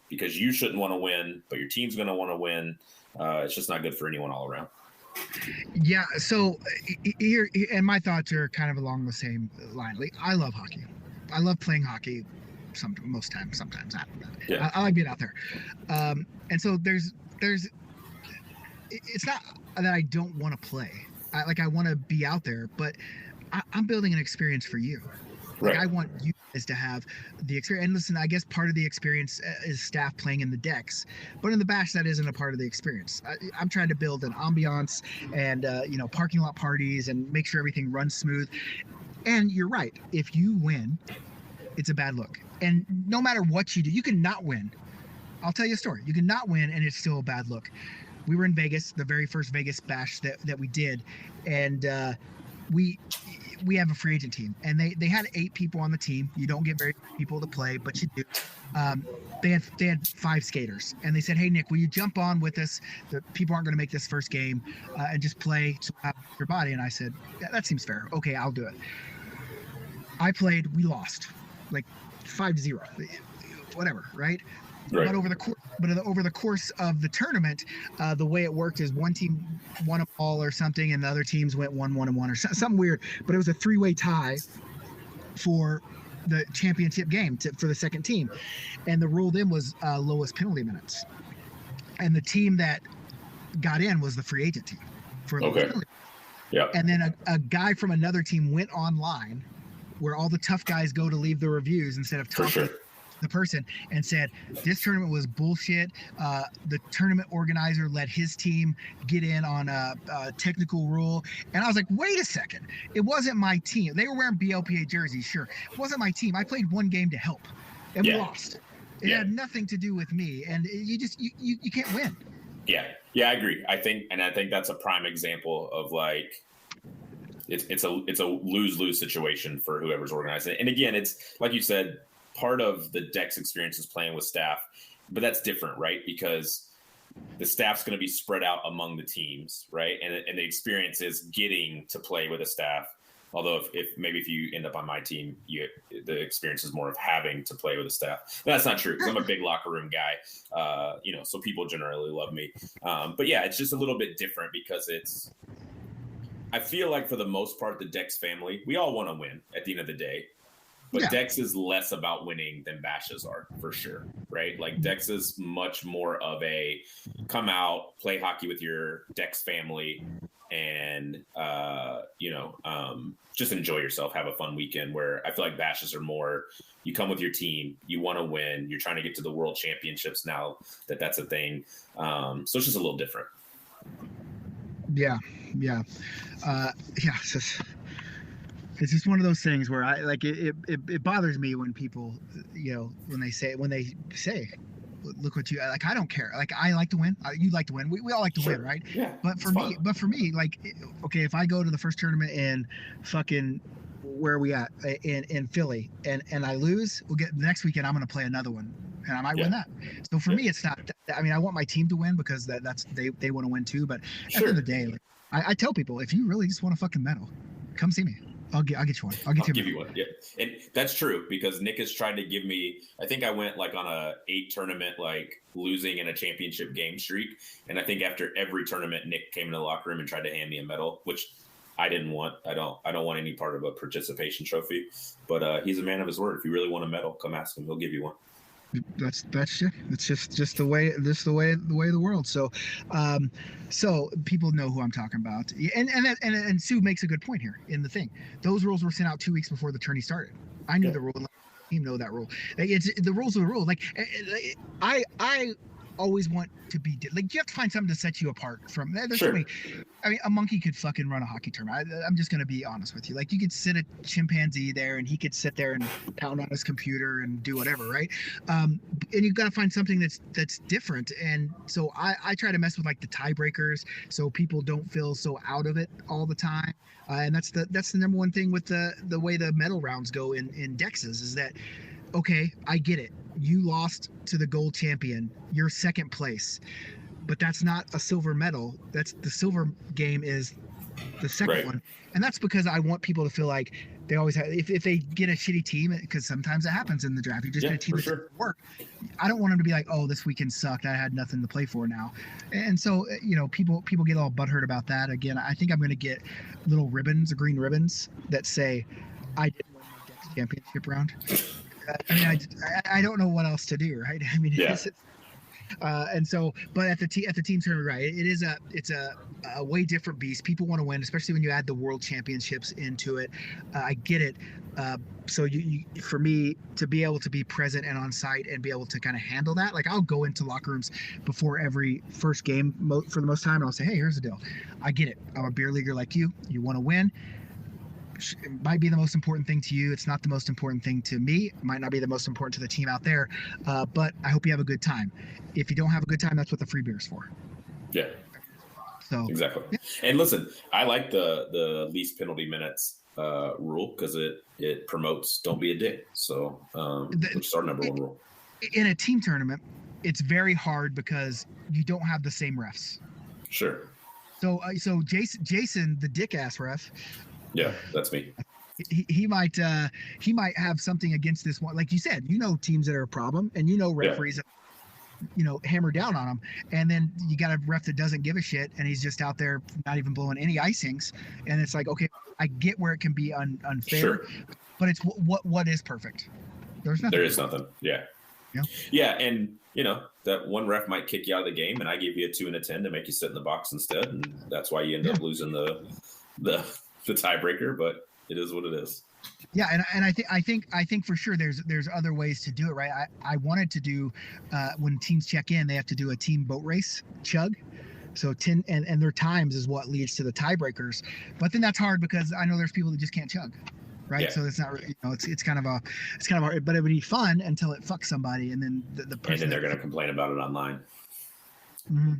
Because you shouldn't want to win, but your team's going to want to win. It's just not good for anyone all around. Yeah. So here, and my thoughts are kind of along the same line. Like, I love hockey. I love playing hockey. Sometimes I like being out there. And so there's. It's not that I don't want to play. I want to be out there, but I'm building an experience for you. Like, right. I want you guys to have the experience. And listen, I guess part of the experience is staff playing in the decks, but in the bash, that isn't a part of the experience. I'm trying to build an ambiance and, parking lot parties and make sure everything runs smooth. And you're right. If you win, it's a bad look. And no matter what you do, you can not win. I'll tell you a story. You can not win and it's still a bad look. We were in Vegas, the very first Vegas bash that we did. And, we have a free agent team, and they had 8 people on the team. You don't get very many people to play, but you do. They had 5 skaters, and they said, "Hey Nick, will you jump on with us? The people aren't going to make this first game, and just play to have your body." And I said, "Yeah, that seems fair. Okay, I'll do it." I played. We lost, like 5-0, whatever, right? Right. But over the course of the tournament, the way it worked is one team won a ball or something, and the other teams went 1-1-1 or something weird. But it was a 3-way tie for the championship game for the second team, and the rule then was lowest penalty minutes. And the team that got in was the free agent team for lowest penalty. Yeah. And then a guy from another team went online, where all the tough guys go to leave the reviews instead of talking. For sure. The person, and said this tournament was bullshit. The tournament organizer let his team get in on a technical rule, and I was like, wait a second, it wasn't my team. They were wearing BLPA jerseys, sure, it wasn't my team. I played one game to help, and we lost. It had nothing to do with me, and you can't win. Yeah, I agree. I think that's a prime example of like it's a lose-lose situation for whoever's organizing it. And again, it's like you said. Part of the Dex experience is playing with staff, but that's different, right? Because the staff's going to be spread out among the teams, right? And the experience is getting to play with a staff. Although if you end up on my team, the experience is more of having to play with a staff. But that's not true because I'm a big locker room guy, so people generally love me. But yeah, it's just a little bit different because I feel like for the most part, the Dex family, we all want to win at the end of the day. But Yeah. Dex is less about winning than bashes are, for sure, right? Like Dex is much more of a come out, play hockey with your Dex family, and just enjoy yourself, have a fun weekend. Where I feel like bashes are more, you come with your team, you want to win, you're trying to get to the world championships now that's a thing. So it's just a little different. Yeah. It's just one of those things where I like it bothers me when people, when they say, look what you like. I don't care. Like, I like to win. You like to win. We all like to win, right? Yeah. But for me, like, okay, if I go to the first tournament in fucking where are we at in Philly and I lose, we'll get the next weekend. I'm going to play another one and I might win that. So for me, it's not. I mean, I want my team to win because that's they want to win too. But at the end of the day, like, I tell people, if you really just want a fucking medal, come see me. I'll get you one. I'll give you one. Yeah, and that's true because Nick has tried to give me. I think I went like on a 8 tournament, like losing in a championship game streak, and I think after every tournament, Nick came in the locker room and tried to hand me a medal, which I didn't want. I don't want any part of a participation trophy. But he's a man of his word. If you really want a medal, come ask him. He'll give you one. That's it. It's just the way of the world. So, so people know who I'm talking about. And Sue makes a good point here in the thing. Those rules were sent out 2 weeks before the tourney started. I knew the rule. You know that rule. Like, it's the rules are the rule. Like, I always want to be like, you have to find something to set you apart from. There's so many. I mean, a monkey could fucking run a hockey tournament. I'm just gonna be honest with you. Like, you could sit a chimpanzee there, and he could sit there and pound on his computer and do whatever, right? And you've got to find something that's different. And so I try to mess with like the tiebreakers, so people don't feel so out of it all the time. And that's the number one thing with the way the medal rounds go in Dexes is that, okay, I get it. You lost to the gold champion. You're second place. But that's not a silver medal. That's the silver game is the second one. And that's because I want people to feel like they always have, if they get a shitty team, because sometimes it happens in the draft, you just get a team that doesn't work. I don't want them to be like, oh, this weekend sucked. I had nothing to play for now. And so, people get all butthurt about that. Again, I think I'm going to get little ribbons, green ribbons that say, I didn't win my Dex championship round. I mean, I don't know what else to do, right? I mean, and so, but at the team tournament, right? It's a way different beast. People want to win, especially when you add the world championships into it. I get it. So you for me to be able to be present and on site and be able to kind of handle that, like I'll go into locker rooms before every first game for the most time, and I'll say, hey, here's the deal. I get it. I'm a beer leaguer like you. You want to win. It might be the most important thing to you. It's not the most important thing to me. It might not be the most important to the team out there. But I hope you have a good time. If you don't have a good time, that's what the free beer is for. Yeah. So exactly. Yeah. And listen, I like the least penalty minutes rule because it promotes don't be a dick. So which is our number one rule. In a team tournament, it's very hard because you don't have the same refs. Sure. So Jason, the dick ass ref. Yeah, that's me. He might have something against this one, like you said. Teams that are a problem, and referees. Yeah. Hammer down on them, and then you got a ref that doesn't give a shit, and he's just out there not even blowing any icings, and it's like, okay, I get where it can be unfair, but it's what is perfect. There's nothing. There is nothing. Yeah. Yeah, and that one ref might kick you out of the game, and I give you a 2 and a 10 to make you sit in the box instead, and that's why you end up losing the tiebreaker. But it is what it is. Yeah, and I think for sure there's other ways to do it, right? I wanted to do when teams check in, they have to do a team boat race chug. So 10 and their times is what leads to the tiebreakers. But then that's hard because I know there's people that just can't chug, right? Yeah. So it's not it's kind of hard, but it would be fun until it fucks somebody, and then the person and then they're going to complain about it online. Mm-hmm.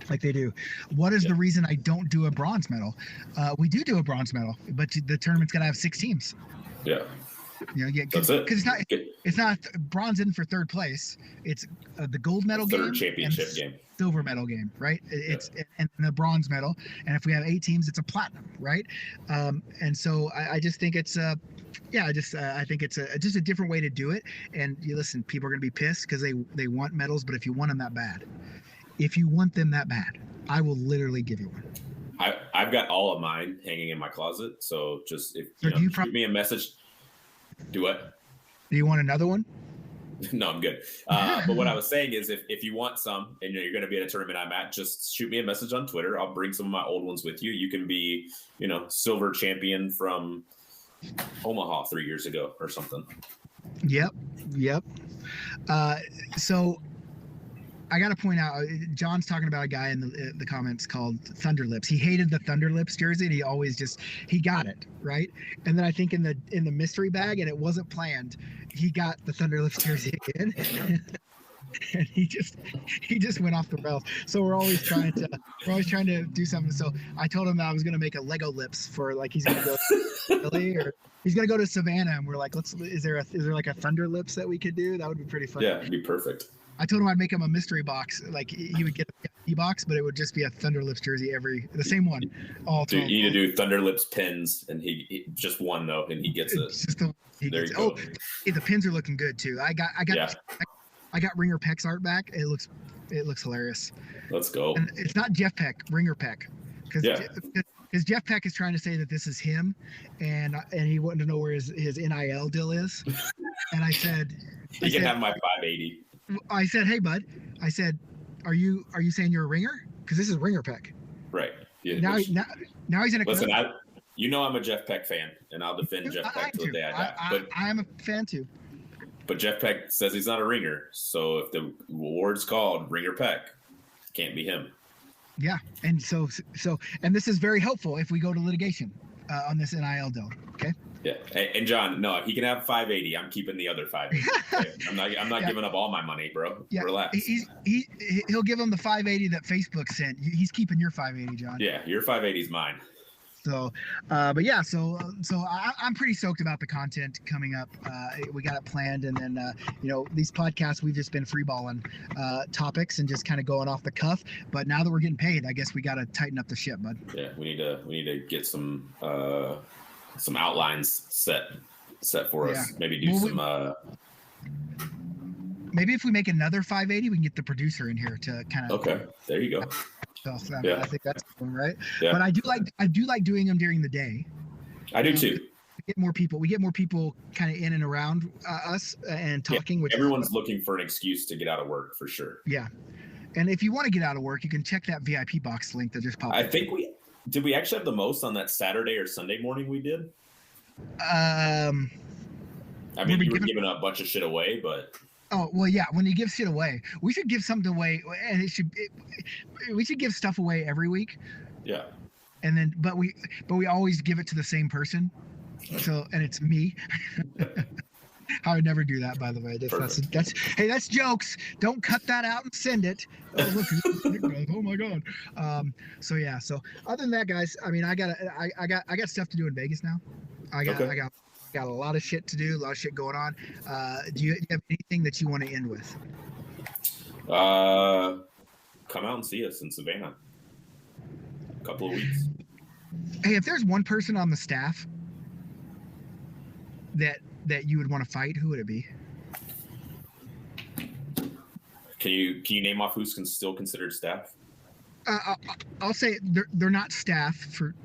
Like they do. What is the reason I don't do a bronze medal? We do a bronze medal, but the tournament's gonna have 6 teams. Yeah. That's it. Because it's not bronze in for third place. It's the gold medal game, third championship game, silver medal game, right? It's and the bronze medal. And if we have 8 teams, it's a platinum, right? And so I just think it's I think it's just a different way to do it. And you listen, people are gonna be pissed because they want medals, but if you want them that bad. If you want them that bad, I will literally give you one. I've got all of mine hanging in my closet. So just if shoot me a message. Do what? Do you want another one? No, I'm good. But what I was saying is if you want some and you're going to be at a tournament I'm at, just shoot me a message on Twitter. I'll bring some of my old ones with you. You can be, silver champion from Omaha 3 years ago or something. Yep. So I got to point out, John's talking about a guy in the comments called Thunder Lips. He hated the Thunder Lips jersey, and he got it, right? And then I think in the mystery bag, and it wasn't planned, he got the Thunder Lips jersey again. And he just went off the rails. So we're always trying to do something. So I told him that I was going to make a Lego Lips for, like, he's going to go to Philly, or he's going to go to Savannah, and we're like, is there like a Thunder Lips that we could do? That would be pretty fun. Yeah, it'd be perfect. I told him I'd make him a mystery box. Like, he would get a e-box, but it would just be a Thunder Lips jersey, the same one. You need to do Thunder Lips pins, and he just one though, and he gets it. Just there you go. Oh, the pins are looking good too. I got Ringer Peck's art back. It looks hilarious. Let's go. And it's not Jeff Peck, Ringer Peck, because Jeff Peck is trying to say that this is him, and he wanted to know where his NIL deal is. And I said, you can have my 580. I said, hey bud, I said, are you saying you're a ringer? Because this is Ringer Peck. Right. Yeah, now he's in a. Listen, I'm a Jeff Peck fan, and I'll defend Jeff Peck till the day I die. But I am a fan too. But Jeff Peck says he's not a ringer, so if the award's called Ringer Peck, can't be him. Yeah, and so and this is very helpful if we go to litigation on this NIL deal. Okay. Yeah, and John, no, he can have 580. I'm keeping the other 580. Okay? I'm not giving up all my money, bro. Yeah. Relax. He'll give him the 580 that Facebook sent. He's keeping your 580, John. Yeah, your 580 is mine. So, but yeah, so I'm pretty stoked about the content coming up. We got it planned, and then these podcasts we've just been freeballing topics and just kind of going off the cuff. But now that we're getting paid, I guess we got to tighten up the ship, bud. Yeah, we need to get some outlines set for us. Yeah. Maybe do some. Maybe if we make another 580, we can get the producer in here to kind of. Okay, there you go. I think that's cool, right. Yeah. But I do like doing them during the day. I do too. We get more people kind of in and around us and talking. Yeah, everyone's looking for an excuse to get out of work for sure. Yeah, and if you want to get out of work, you can check that VIP box link that just popped. I think we actually have the most on that Saturday or Sunday morning we did. I mean, you were giving a bunch of shit away, but. Oh, well, yeah. When you give shit away, we should give something away, and we should give stuff away every week. Yeah. And then, but we always give it to the same person. So, and it's me. I would never do that, by the way. That's jokes. Don't cut that out and send it. Oh, look, oh my God. So yeah. So other than that, guys, I mean, I got stuff to do in Vegas now. I got a lot of shit to do, a lot of shit going on. Do you have anything that you want to end with? Come out and see us in Savannah. A couple of weeks. Hey, if there's one person on the staff that you would want to fight, who would it be? Can you name off who's still considered staff? I'll say they're not staff for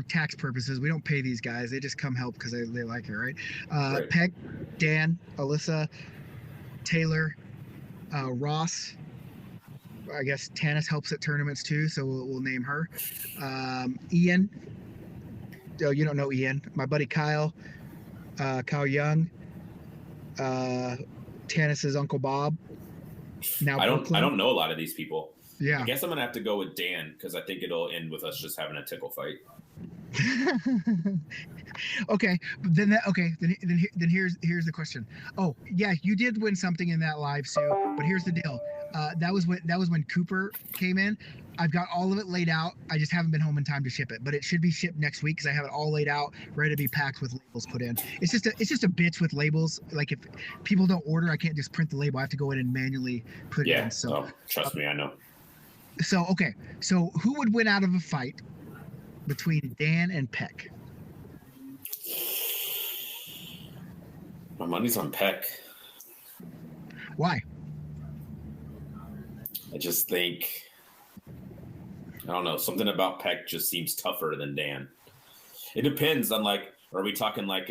tax purposes. We don't pay these guys. They just come help because they like it, right? Right. Peg, Dan, Alyssa, Taylor, Ross. I guess Tanis helps at tournaments too, so we'll name her. Ian. Oh, you don't know Ian. My buddy Kyle. Kyle Young. Tanis's Uncle Bob. Now I don't know a lot of these people. Yeah. I guess I'm gonna have to go with Dan because I think it'll end with us just having a tickle fight. Okay, then here's the question. Oh yeah, you did win something in that live, Sue. But here's the deal. That was when Cooper came in. I've got all of it laid out. I just haven't been home in time to ship it, but it should be shipped next week because I have it all laid out, ready to be packed with labels put in. It's just a bitch with labels. Like if people don't order, I can't just print the label. I have to go in and manually put it in. So trust me, I know. So okay, so who would win out of a fight between Dan and Peck? My money's on Peck. Why? I just think, I don't know, something about Peck just seems tougher than Dan. It depends on, like, are we talking like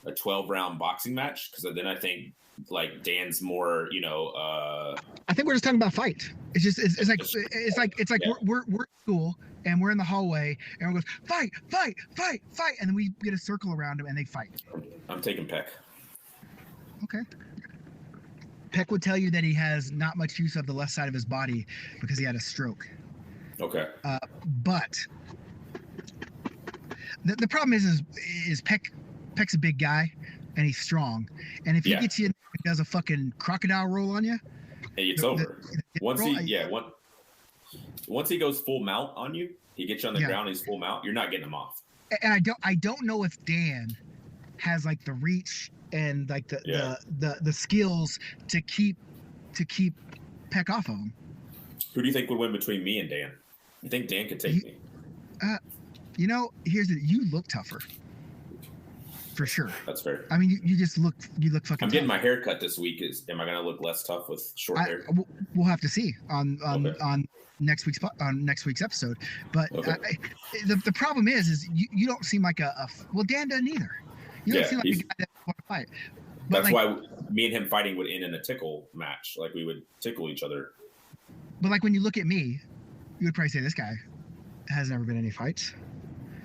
a 12-round boxing match, because then I think like Dan's more, I think we're just talking about fight. It's like Yeah. we're in school and we're in the hallway and everyone goes fight, fight, fight, fight, and then we get a circle around them and they fight. I'm taking Peck. Okay. Peck would tell you that he has not much use of the left side of his body because he had a stroke. Okay. But the problem is Peck's a big guy and he's strong, and if he Yeah. gets you and does a fucking crocodile roll on you, Hey, it's the- over. Once roll, once he goes full mount on you, he gets you on the Yeah. ground. He's full mount. You're not getting him off. and I don't know if Dan has like the reach and like the skills to keep Peck off of him. Who do you think would win between me and Dan? I think Dan could take me. You look tougher. For sure. That's fair. I mean, you look fucking. I'm getting tough. my hair cut this week. Am I gonna look less tough with short hair? We'll have to see on Okay. next week's episode. But Okay. the problem is you don't seem like well, Dan doesn't either. You don't Yeah, seem like a he's- guy that want to fight. But That's like, why me and him fighting would end in a tickle match. Like we would tickle each other. But like when you look at me, you would probably say this guy has never been in any fights.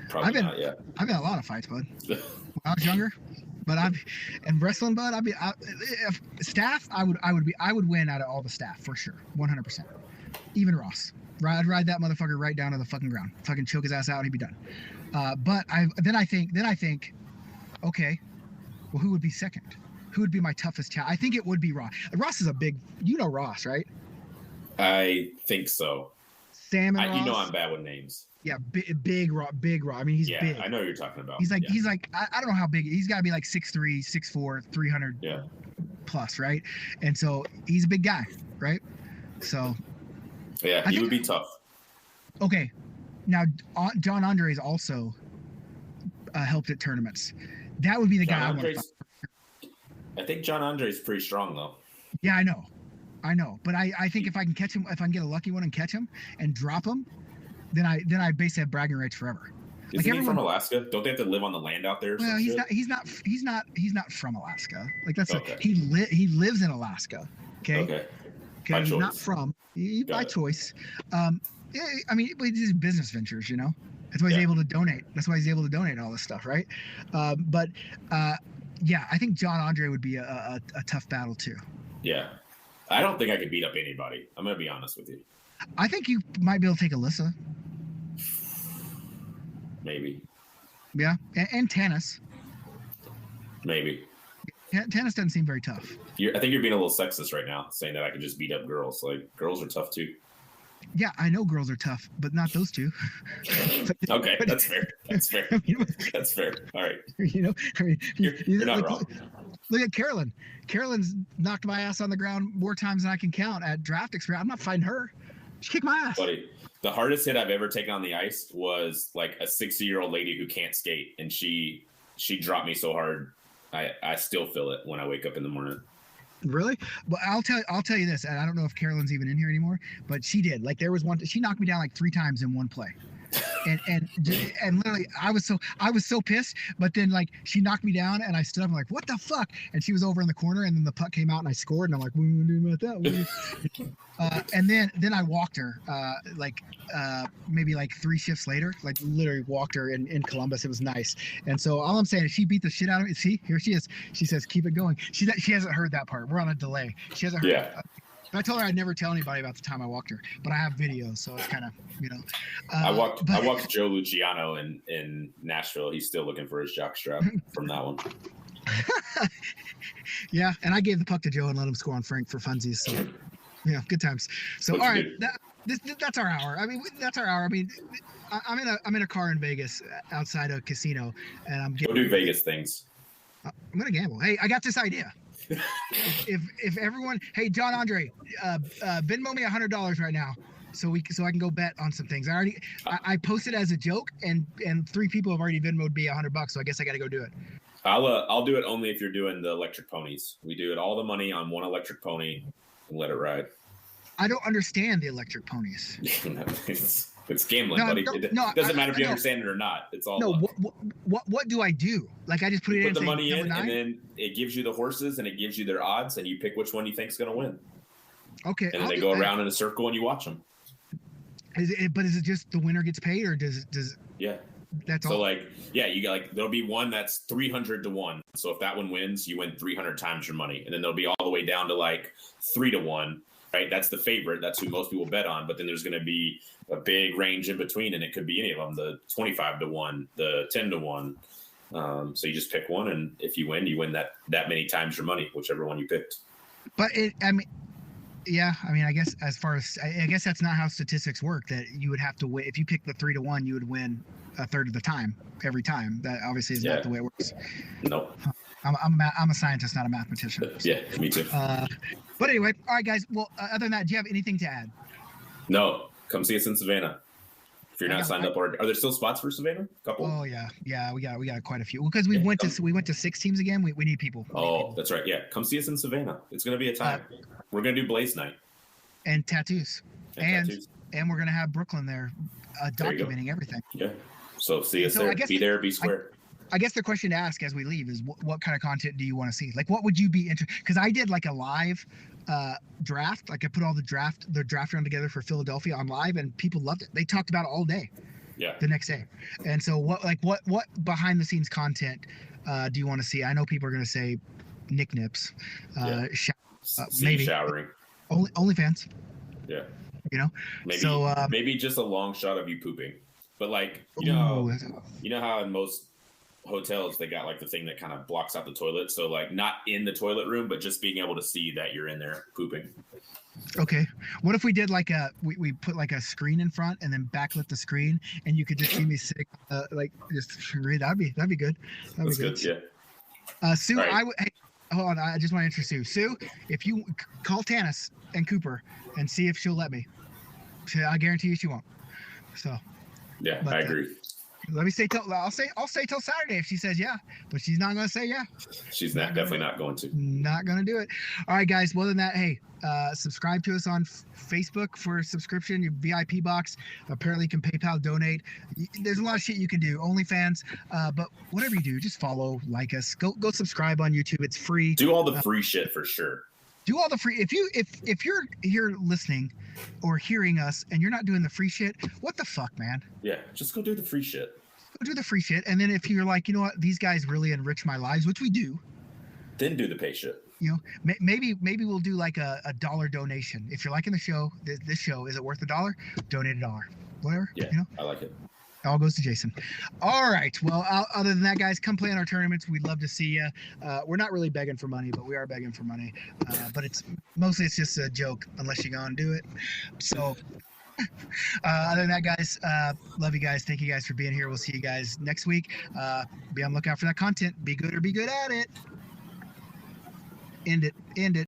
Probably I've been- not. Yeah. I've been in a lot of fights, bud. When I was younger, but and wrestling, bud. If staff, I would win out of all the staff for sure, 100%. Even Ross, I'd ride that motherfucker right down to the fucking ground, fucking choke his ass out, and he'd be done. But I think, okay, well, who would be second? Who would be my toughest challenge? I think it would be Ross. Ross is a big, Ross, right? I think so. Sam and Ross. I'm bad with names. Yeah, big Ross. I mean, he's Yeah, big. I know who you're talking about. He's like, Yeah. I don't know how big. He's got to be like 6'3", 6'4", 300 Yeah. plus, right? And so he's a big guy, right? So Yeah, I he think- would be tough. okay, now John Andres also helped at tournaments. That would be the guy I want to fight. I think John Andre's pretty strong though. Yeah, I know. But I think if I can catch him, if I can get a lucky one and catch him and drop him, then I basically have bragging rights forever. Isn't he from Alaska? Don't they have to live on the land out there? or Well, some shit? he's not from Alaska. Like that's Okay. he lives in Alaska. Okay. Okay. By He's not choice. from by it. choice. Yeah, I mean, these business ventures, That's why he's Yeah. able to donate. That's why he's able to donate all this stuff, right? Yeah, I think John Andre would be a tough battle too. Yeah. I don't think I could beat up anybody. I'm gonna be honest with you. I think you might be able to take Alyssa. Maybe. Yeah, and tennis. Maybe. Tennis doesn't seem very tough. I think you're being a little sexist right now, saying that I could just beat up girls. Like girls are tough too. Yeah, I know girls are tough, but not those two. Okay, that's fair. That's fair. I mean, That's fair. All right. you're not wrong. Look at Carolyn. Carolyn's knocked my ass on the ground more times than I can count at draft experience. I'm not fighting her. She kicked my ass. Buddy, the hardest hit I've ever taken on the ice was like a 60-year-old lady who can't skate, and she dropped me so hard. I still feel it when I wake up in the morning. Really? Well, I'll tell you this, and I don't know if Carolyn's even in here anymore, but she did. Like there was one, she knocked me down like 3 times in one play. And literally I was so pissed, but then like she knocked me down and I stood up and like, what the fuck? And she was over in the corner and then the puck came out and I scored and I'm like, what are you doing about that? And then I walked her maybe like 3 shifts later, like literally walked her in Columbus. It was nice. And so all I'm saying is she beat the shit out of me. See, here she is. She says, keep it going. She hasn't heard that part. We're on a delay. She hasn't heard Yeah. I told her I'd never tell anybody about the time I walked her, but I have videos, so it's kind of, I walked Joe Luciano in Nashville. He's still looking for his jockstrap from that one. Yeah, and I gave the puck to Joe and let him score on Frank for funsies. So, yeah, good times. So, Looks all right, good. that's our hour. I mean, that's our hour. I mean, I'm in a car in Vegas outside a casino, and I'm Go do Vegas things. I'm gonna gamble. Hey, I got this idea. if everyone, hey, John Andre, Venmo me $100 right now, so I can go bet on some things. I posted as a joke, and 3 people have already Venmo'd me $100, so I guess I got to go do it. I'll do it only if you're doing the electric ponies. We do it all the money on one electric pony and let it ride. I don't understand the electric ponies. It's gambling, No, buddy. no, It no, doesn't matter if you no. understand it or not. It's all No, luck. what do I do? Like I just put it You in put the and say, money in, number and 9? then it gives you the horses and it gives you their odds, and you pick which one you think's going to win. Okay. And then I'll they do go that. around in a circle and you watch them. But is it just the winner gets paid, or does Yeah. that's So all? like, yeah, you got like there'll be one that's 300 to 1. So if that one wins, you win 300 times your money, and then there'll be all the way down to like 3 to 1. Right, that's the favorite. That's who most people bet on. But then there's going to be a big range in between, and it could be any of them: the 25 to 1, the 10 to 1. So you just pick one, and if you win that many times your money, whichever one you picked. But I guess as far as I guess that's not how statistics work. That you would have to win if you pick the 3 to 1, you would win a third of the time every time. That obviously is not the way it works. No. I'm a scientist, not a mathematician. Yeah, me too. But anyway, all right, guys. Well, other than that, do you have anything to add? No, come see us in Savannah. If you're I not know, signed up already, are there still spots for Savannah? Couple. Oh yeah, we got quite a few because we went to 6 teams again. We need people. Oh, that's right. Yeah, come see us in Savannah. It's going to be a time. We're going to do Blaze Night And tattoos, tattoos. and we're gonna have Brooklyn there, There you go. documenting everything. Yeah. So see us So there. I guess Be there. Be square. I guess the question to ask as we leave is what kind of content do you want to see? Like, what would you be interested? Because I did like a live draft. Like I put all the draft round together for Philadelphia on live, and people loved it. They talked about it all day. Yeah. The next day. And so what behind the scenes content do you want to see? I know people are going to say Nick Nips, maybe showering. OnlyFans. Yeah. You know. Maybe So maybe just a long shot of you pooping. But like you know how in most hotels they got like the thing that kind of blocks out the toilet. So like not in the toilet room, but just being able to see that you're in there pooping. Okay. What if we did like we put like a screen in front and then backlit the screen and you could just see me sitting like just read. That'd be good. That's good. Yeah. Sue, Right. hey, hold on. I just want to introduce Sue. Sue, if you call Tanis and Cooper and see if she'll let me, I guarantee you she won't. So. Yeah, But, I agree. Let me say I'll say till Saturday if she says yeah, but she's not gonna say yeah. She's definitely not going to. Not gonna do it. All right, guys. Well, than that, hey, subscribe to us on Facebook for subscription. Your VIP box. Apparently, you can PayPal donate. There's a lot of shit you can do. OnlyFans. But whatever you do, just follow, like us. Go subscribe on YouTube. It's free. Do all the free shit for sure. Do all the free. If you're here listening or hearing us and you're not doing the free shit, what the fuck, man? Yeah, just go do the free shit. Go do the free shit. And then if you're like, you know what, these guys really enrich my lives, which we do. Then do the pay shit. You know, maybe we'll do like a $1 donation. If you're liking the show, this show, is it worth $1? Donate $1. Whatever. Yeah, You know, I like it. all goes to Jason. All right. Well, other than that, guys, come play in our tournaments. We'd love to see you. We're not really begging for money, but we are begging for money. But it's just a joke unless you go and do it. So other than that, guys, love you guys. Thank you guys for being here. We'll see you guys next week. Be on the lookout for that content. Be good or be good at it. End it.